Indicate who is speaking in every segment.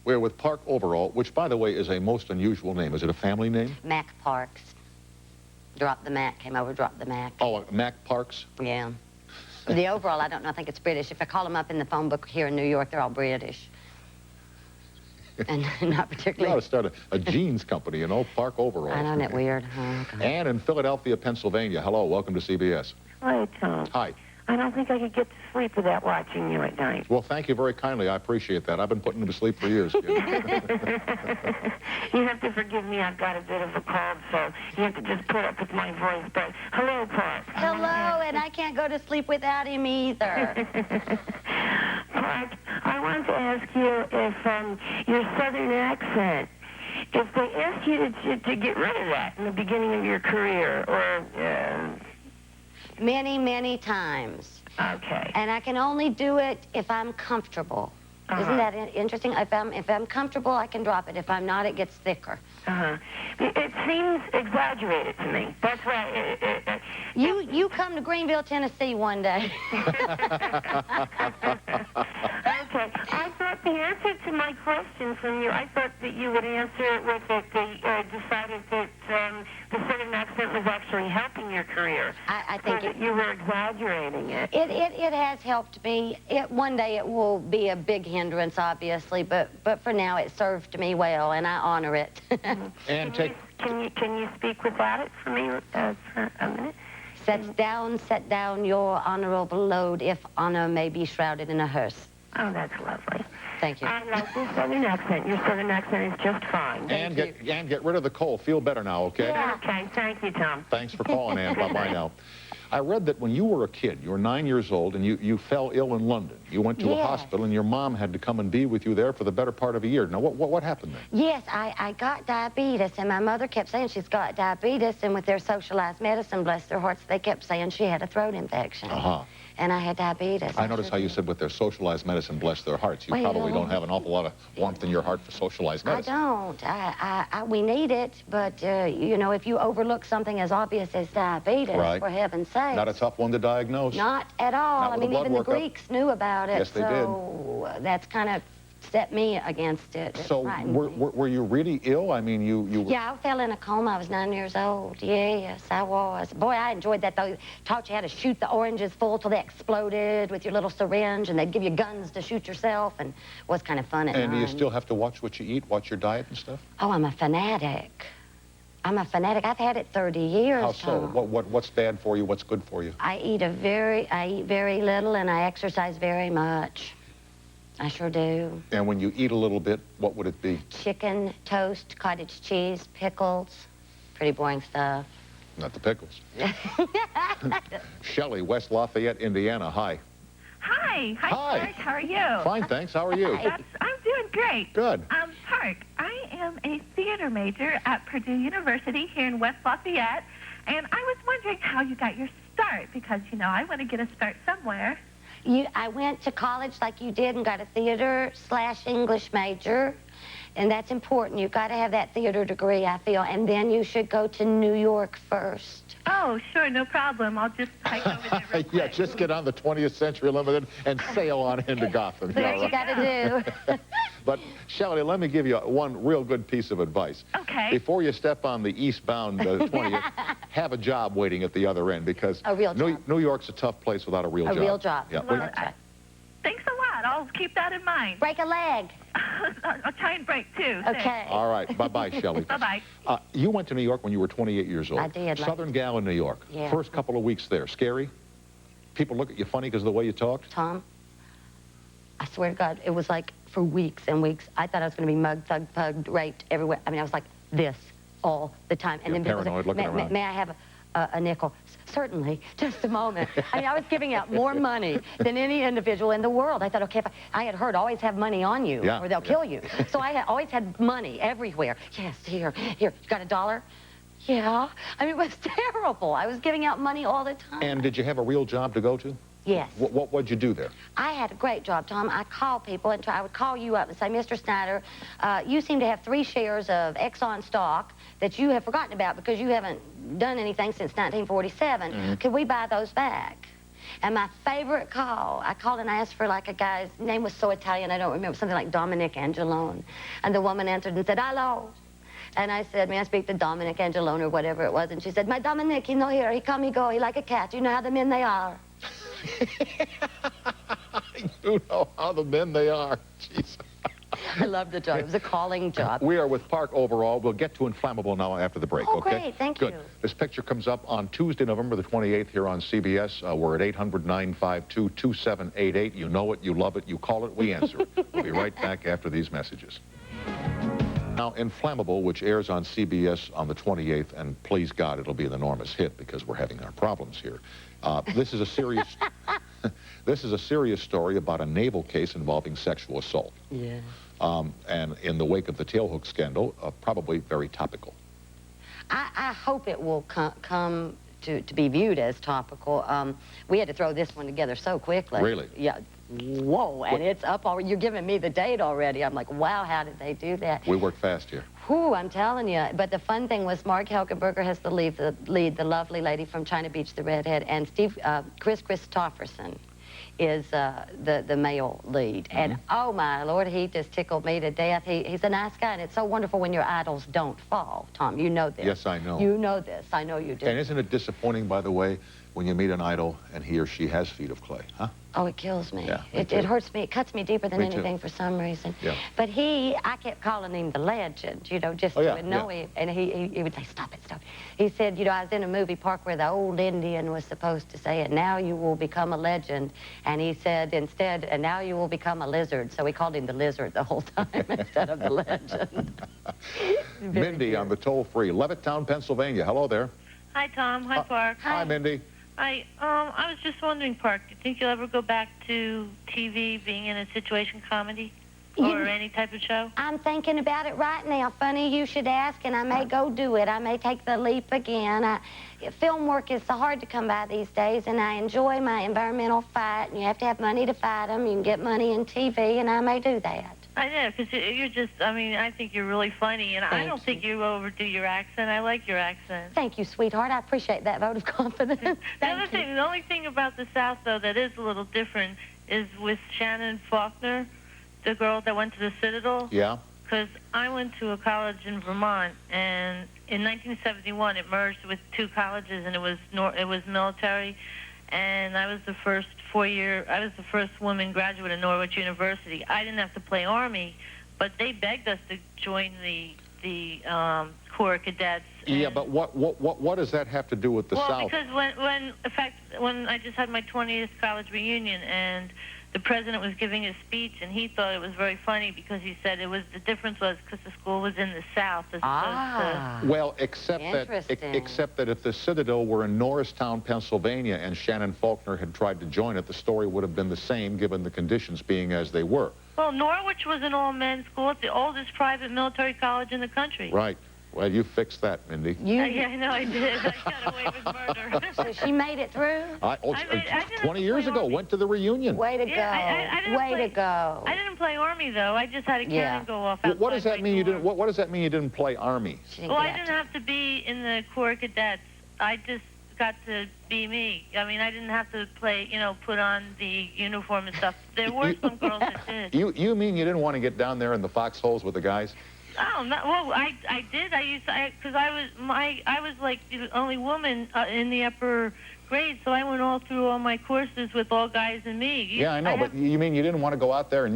Speaker 1: We're with Park Overall, which, by the way, is a most unusual name. Is it a family name?
Speaker 2: Mac Parks. Dropped the Mac, came over, dropped the Mac.
Speaker 1: Oh, Mac Parks?
Speaker 2: Yeah. The Overall, I don't know, I think it's British. If I call them up in the phone book here in New York, they're all British. And not particularly...
Speaker 1: You ought to start a jeans company, you know, Park Overall.
Speaker 2: I know, isn't that weird? Oh, okay.
Speaker 1: Ann in Philadelphia, Pennsylvania. Hello, welcome to CBS.
Speaker 3: Hello, Tom.
Speaker 1: Hi.
Speaker 3: I don't think I could get to sleep without watching you at night.
Speaker 1: Well, thank you very kindly. I appreciate that. I've been putting him to sleep for years.
Speaker 3: You have to forgive me. I've got a bit of a cold, so you have to just put up with my voice. But hello, Park.
Speaker 2: Hello, and I can't go to sleep without him either.
Speaker 3: Park, I wanted to ask you if your southern accent, if they asked you to get rid of that in the beginning of your career, or...
Speaker 2: Many, many times.
Speaker 3: Okay.
Speaker 2: And I can only do it if I'm comfortable. Isn't that interesting? If I'm comfortable, I can drop it. If I'm not, it gets thicker.
Speaker 3: It seems exaggerated to me. That's why...
Speaker 2: You come to Greenville, Tennessee one day.
Speaker 3: Okay. I thought the answer to my question from you, I thought that you would answer it with that they decided that the southern accent was actually helping your career.
Speaker 2: I think
Speaker 3: you were exaggerating it.
Speaker 2: It has helped me. One day it will be a big hindrance, obviously, but for now it served me well, and I honor it.
Speaker 1: And
Speaker 3: can you speak without it for me for a minute?
Speaker 2: Set down your honorable load, if honor may be shrouded in a hearse.
Speaker 3: Oh, that's lovely.
Speaker 2: Thank you.
Speaker 3: I like this southern accent. Your southern accent is just fine.
Speaker 1: And get rid of the cold. Feel better now, okay?
Speaker 3: Yeah. Okay, thank you, Tom.
Speaker 1: Thanks for calling, Ann. Bye-bye now. I read that when you were a kid, you were 9 years old, and you fell ill in London. You went to a hospital, and your mom had to come and be with you there for the better part of a year. Now, what happened then?
Speaker 2: Yes, I got diabetes, and my mother kept saying she's got diabetes, and with their socialized medicine, bless their hearts, they kept saying she had a throat infection. And I had diabetes.
Speaker 1: I noticed how you said with their socialized medicine, bless their hearts. You probably don't have an awful lot of warmth in your heart for socialized medicine.
Speaker 2: I don't. We need it, but, you know, if you overlook something as obvious as diabetes, for heaven's sake.
Speaker 1: Not a tough one to diagnose.
Speaker 2: Not at all. I mean, even the Greeks knew about it.
Speaker 1: Yes, they did.
Speaker 2: So that's kind of set me against it.
Speaker 1: So were you really ill? I mean, you were...
Speaker 2: Yeah, I fell in a coma. I was 9 years old. Yes, I was. Boy, I enjoyed that, though. Taught you how to shoot the oranges full till they exploded with your little syringe, and they'd give you guns to shoot yourself, and it was kind of fun at 9.
Speaker 1: And do you still have to watch what you eat, watch your diet and stuff?
Speaker 2: Oh, I'm a fanatic. I'm a fanatic. I've had it 30 years.
Speaker 1: How so? What's bad for you? What's good for you?
Speaker 2: I eat very little, and I exercise very much. I sure do.
Speaker 1: And when you eat a little bit, what would it be?
Speaker 2: Chicken, toast, cottage cheese, pickles. Pretty boring stuff.
Speaker 1: Not the pickles. Shelley, West Lafayette, Indiana. Hi.
Speaker 4: Hi. Hi, Park. How are you?
Speaker 1: Fine, thanks. How are you?
Speaker 4: I'm doing great.
Speaker 1: Good.
Speaker 4: Park, I am a theater major at Purdue University here in West Lafayette, and I was wondering how you got your start, because, you know, I want to get a start somewhere.
Speaker 2: I went to college like you did and got a theater/English major, and that's important. You've got to have that theater degree, I feel, and then you should go to New York first.
Speaker 4: Oh, sure, no problem. I'll just hike over there real quick.
Speaker 1: Yeah, just get on the 20th Century Limited and sail on into Gotham.
Speaker 2: That's what you got to do.
Speaker 1: But, Shelley, let me give you one real good piece of advice.
Speaker 4: Okay.
Speaker 1: Before you step on the eastbound 20th, have a job waiting at the other end, because
Speaker 2: a real job.
Speaker 1: New York's a tough place without a real job.
Speaker 2: A real job.
Speaker 1: Yeah.
Speaker 4: Well, thanks a lot. I'll keep that in mind.
Speaker 2: Break a leg.
Speaker 4: I'll try and break, too.
Speaker 2: Okay.
Speaker 4: Thanks.
Speaker 1: All right. Bye-bye, Shelley.
Speaker 4: Bye-bye.
Speaker 1: You went to New York when you were 28 years old.
Speaker 2: I did.
Speaker 1: Southern gal in New York.
Speaker 2: Yeah.
Speaker 1: First couple of weeks there. Scary? People look at you funny because of the way you talked?
Speaker 2: Tom, I swear to God, it was like for weeks and weeks. I thought I was going to be mugged, thugged, pugged, raped everywhere. I mean, I was like this all the time. And
Speaker 1: You're
Speaker 2: then people
Speaker 1: paranoid
Speaker 2: said,
Speaker 1: looking around.
Speaker 2: May I have a nickel? Certainly. Just a moment. I mean, I was giving out more money than any individual in the world. I thought, okay, if I had heard, always have money on you, or they'll kill you. So I had always had money everywhere. Yes, here. You got $1? Yeah. I mean, it was terrible. I was giving out money all the time.
Speaker 1: And did you have a real job to go to?
Speaker 2: Yes.
Speaker 1: What'd you do there?
Speaker 2: I had a great job, Tom. I called people, and I would call you up and say, Mr. SNYDER, you seem to have 3 shares of Exxon stock that you have forgotten about because you haven't done anything since 1947. Could we buy those back? And my favorite call, I called and asked for like a guy's name was so Italian, I don't remember, something like Dominic Angelone. And the woman answered and said, hello. And I said, may I speak to Dominic Angelone or whatever it was? And she said, my Dominic, he no here, he come, he go, he like a cat. You know how the men they are.
Speaker 1: You know how the men they are. Jeez.
Speaker 2: I loved the job. It was a calling job.
Speaker 1: We are with Park overall. We'll get to Inflammable now after the break,
Speaker 2: oh,
Speaker 1: okay?
Speaker 2: Great, thank
Speaker 1: Good.
Speaker 2: you.
Speaker 1: This picture comes up on Tuesday, November the 28th here on CBS. We're at 800-952-2788. You know it, you love it, you call it, we answer it. We'll be right back after these messages. Now, Inflammable, which airs on CBS on the 28th, and please God, it'll be an enormous hit because we're having our problems here. This is a serious... This is a serious story about a naval case involving sexual assault.
Speaker 2: Yeah.
Speaker 1: And in the wake of the tailhook scandal, probably very topical.
Speaker 2: I hope it will come to be viewed as topical. We had to throw this one together so quickly.
Speaker 1: Really?
Speaker 2: Yeah. Whoa, and it's up already. You're giving me the date already. I'm like, wow, how did they do that?
Speaker 1: We work fast here.
Speaker 2: Whew, I'm telling you. But the fun thing was Mark Helgenberger has the lead, the lovely lady from China Beach, the redhead, and Chris Christopherson is the male lead.
Speaker 1: Mm-hmm.
Speaker 2: And oh my Lord, he just tickled me to death. He's a nice guy, and it's so wonderful when your idols don't fall. Tom, you know this.
Speaker 1: Yes, I know.
Speaker 2: You know this. I know you do.
Speaker 1: And isn't it disappointing, by the way, when you meet an idol and he or she has feet of clay, huh?
Speaker 2: Oh, it kills me.
Speaker 1: Yeah,
Speaker 2: It hurts me. It cuts me deeper than
Speaker 1: Me too.
Speaker 2: anything for some reason.
Speaker 1: Yeah.
Speaker 2: But I kept calling him the legend, you know, just to annoy him. And he would say, stop it, stop it. He said, you know, I was in a movie park where the old Indian was supposed to say it, now you will become a legend. And he said instead, and now you will become a lizard. So we called him the lizard the whole time instead of the legend.
Speaker 1: Mindy on the toll-free, Levittown, Pennsylvania. Hello there.
Speaker 5: Hi, Tom. Hi, Park.
Speaker 1: Hi, Mindy.
Speaker 5: I was just wondering, Park, do you think you'll ever go back to TV, being in a situation comedy or any type of show?
Speaker 2: I'm thinking about it right now. Funny you should ask, and I may go do it. I may take the leap again. Film work is so hard to come by these days, and I enjoy my environmental fight, and you have to have money to fight them. You can get money in TV, and I may do that.
Speaker 5: I know, because you're just, I mean, I think you're really funny, and I don't think you overdo your accent. I like your accent.
Speaker 2: Thank you, sweetheart. I appreciate that vote of confidence.
Speaker 5: The only thing about the South, though, that is a little different is with Shannon Faulkner, the girl that went to the Citadel.
Speaker 1: Yeah.
Speaker 5: Because I went to a college in Vermont, and in 1971 it merged with two colleges, and it was military. And I was the first woman graduate of Norwich University. I didn't have to play Army, but they begged us to join the Corps of Cadets.
Speaker 1: Yeah, but what does that have to do with the South?
Speaker 5: Well, because when I just had my 20th college reunion, and the president was giving a speech, and he thought it was very funny because he said the difference was because the school was in the South as opposed to...
Speaker 1: Well, except that if the Citadel were in Norristown, Pennsylvania, and Shannon Faulkner had tried to join it, the story would have been the same given the conditions being as they were.
Speaker 5: Well, Norwich was an all-men's school. It's the oldest private military college in the country.
Speaker 1: Right. Well, you fixed that, Mindy.
Speaker 5: Yeah, I know I did. I got away with murder.
Speaker 2: So she made it through?
Speaker 1: 20 years ago, went to the reunion.
Speaker 2: Way to go. Way to go.
Speaker 5: I didn't play Army, though. I just had a cannon go off outside.
Speaker 1: What does that mean you didn't? What does that mean you didn't play Army?
Speaker 5: Well, I didn't have to be in the Corps of Cadets. I just got to be me. I mean, I didn't have to play, put on the uniform and stuff. There were some girls that did.
Speaker 1: You mean you didn't want to get down there in the foxholes with the guys?
Speaker 5: Oh, no, well, I did. Because I was like the only woman in the upper grade, so I went through all my courses with all guys and me.
Speaker 1: Yeah, I know, but you mean you didn't want to go out there and,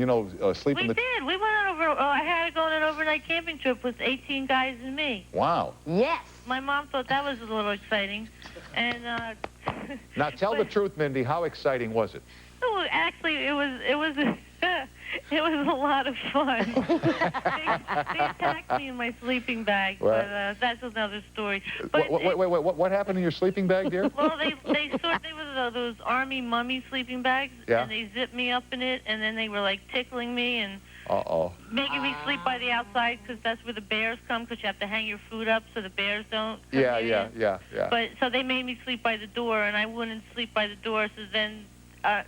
Speaker 1: sleep in the...
Speaker 5: We did. We went I had to go on an overnight camping trip with 18 guys and me.
Speaker 1: Wow.
Speaker 2: Yes.
Speaker 5: My mom thought that was a little exciting. And,
Speaker 1: Now, tell the truth, Mindy. How exciting was it?
Speaker 5: Oh, actually, it was it was a lot of fun. They attacked me in my sleeping bag, but that's another story. But
Speaker 1: wait, what happened in your sleeping bag, dear?
Speaker 5: Well, they were those Army mummy sleeping bags, and they zipped me up in it, and then they were like tickling me and making me sleep by the outside because that's where the bears come, because you have to hang your food up so the bears don't.
Speaker 1: Yeah.
Speaker 5: But so they made me sleep by the door, and I wouldn't sleep by the door, so then that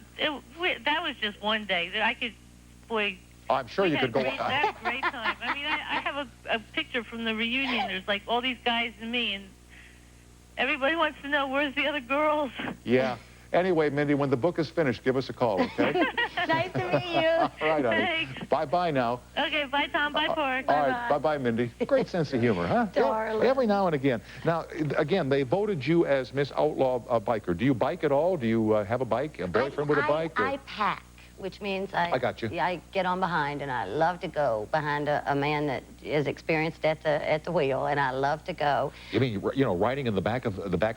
Speaker 5: was just one day that I could. Boy,
Speaker 1: I'm sure you could go.
Speaker 5: That was a great time. I mean, I have a picture from the reunion. There's like all these guys and me, and everybody wants to know where's the other girls.
Speaker 1: Yeah. Anyway, Mindy, when the book is finished, give us a call, okay?
Speaker 2: Nice to meet you.
Speaker 1: All right, honey.
Speaker 5: Thanks.
Speaker 1: Bye-bye now.
Speaker 5: Okay, bye, Tom. Bye, Pork.
Speaker 1: All right, bye-bye, Mindy. Great sense of humor, huh?
Speaker 2: Darling.
Speaker 1: Every now and again. Now, again, they voted you as Miss Outlaw Biker. Do you bike at all? Do you have a bike, a boyfriend with a bike? Or?
Speaker 2: I pack, which means
Speaker 1: I got you.
Speaker 2: I get on behind, and I love to go behind a man that is experienced at the wheel, and I love to go.
Speaker 1: You mean, you know, riding in the back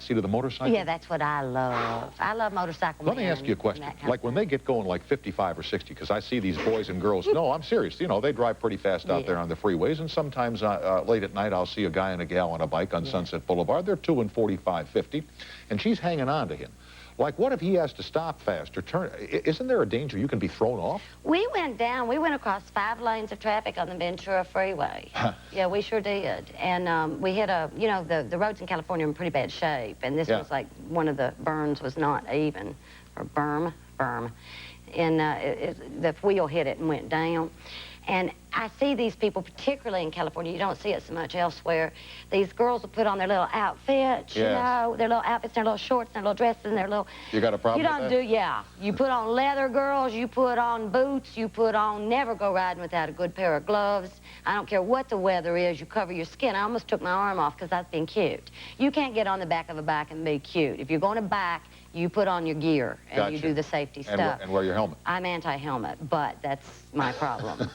Speaker 1: seat of the motorcycle?
Speaker 2: Yeah, that's what I love. I love motorcycle.
Speaker 1: Let me ask you a question. Like when they get going like 55 or 60, because I see these boys and girls. No, I'm serious. You know, they drive pretty fast out there on the freeways, and sometimes late at night I'll see a guy and a gal on a bike on Sunset Boulevard. They're 2 and 45, 50, and she's hanging on to him. Like, what if he has to stop fast or turn? Isn't there a danger you can be thrown off?
Speaker 2: We went across 5 lanes of traffic on the Ventura Freeway. Yeah, we sure did. And we hit you know, the roads in California are in pretty bad shape. And this was like one of the berms was not even, or berm. And the wheel hit it and went down. And I see these people, particularly in California, you don't see it so much elsewhere. These girls will put on their little outfits, you know, their little outfits, their little shorts, their little dresses, and their little...
Speaker 1: You got a problem with that?
Speaker 2: Yeah. You put on leather, girls, you put on boots, you put on... Never go riding without a good pair of gloves. I don't care what the weather is, you cover your skin. I almost took my arm off because I was being cute. You can't get on the back of a bike and be cute. If you're going to bike, you put on your gear and you do the safety stuff.
Speaker 1: And wear your helmet.
Speaker 2: I'm anti-helmet, but that's my problem.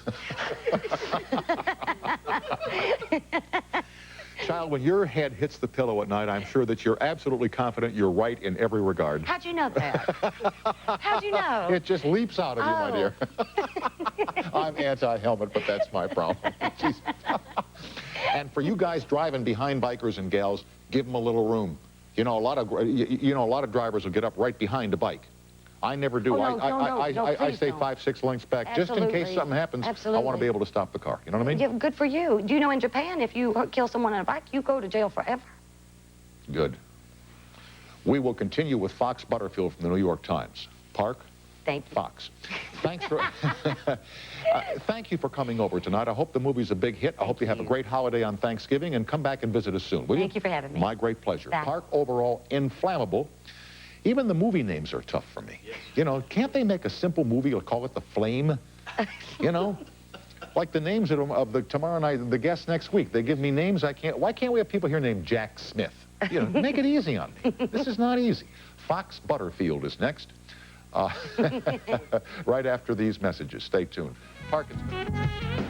Speaker 1: Child, when your head hits the pillow at night, I'm sure that you're absolutely confident you're right in every regard.
Speaker 2: How'd you know that? How'd you know?
Speaker 1: It just leaps out of you, my dear. I'm anti-helmet, but that's my problem. And for you guys driving behind bikers and gals, give them a little room. You know, a lot of drivers will get up right behind a bike. I never do. I stay 5, 6 lengths back just in case something happens. I want to be able to stop the car. You know what I mean?
Speaker 2: Yeah, good for you. Do you know in Japan, if you kill someone on a bike, you go to jail forever?
Speaker 1: Good. We will continue with Fox Butterfield from the New York Times. Park?
Speaker 2: Thank you.
Speaker 1: Fox. Thanks for... thank you for coming over tonight. I hope the movie's a big hit. I hope you have a great holiday on Thanksgiving, and come back and visit us soon, will you?
Speaker 2: Thank you for having me.
Speaker 1: My great pleasure.
Speaker 2: Bye.
Speaker 1: Park overall, Inflammable. Even the movie names are tough for me. You know, can't they make a simple movie or call it The Flame? You know? Like the names of the tomorrow night, the guests next week. They give me names I can't... Why can't we have people here named Jack Smith? You know, make it easy on me. This is not easy. Fox Butterfield is next. Right after these messages. Stay tuned. Parkinson.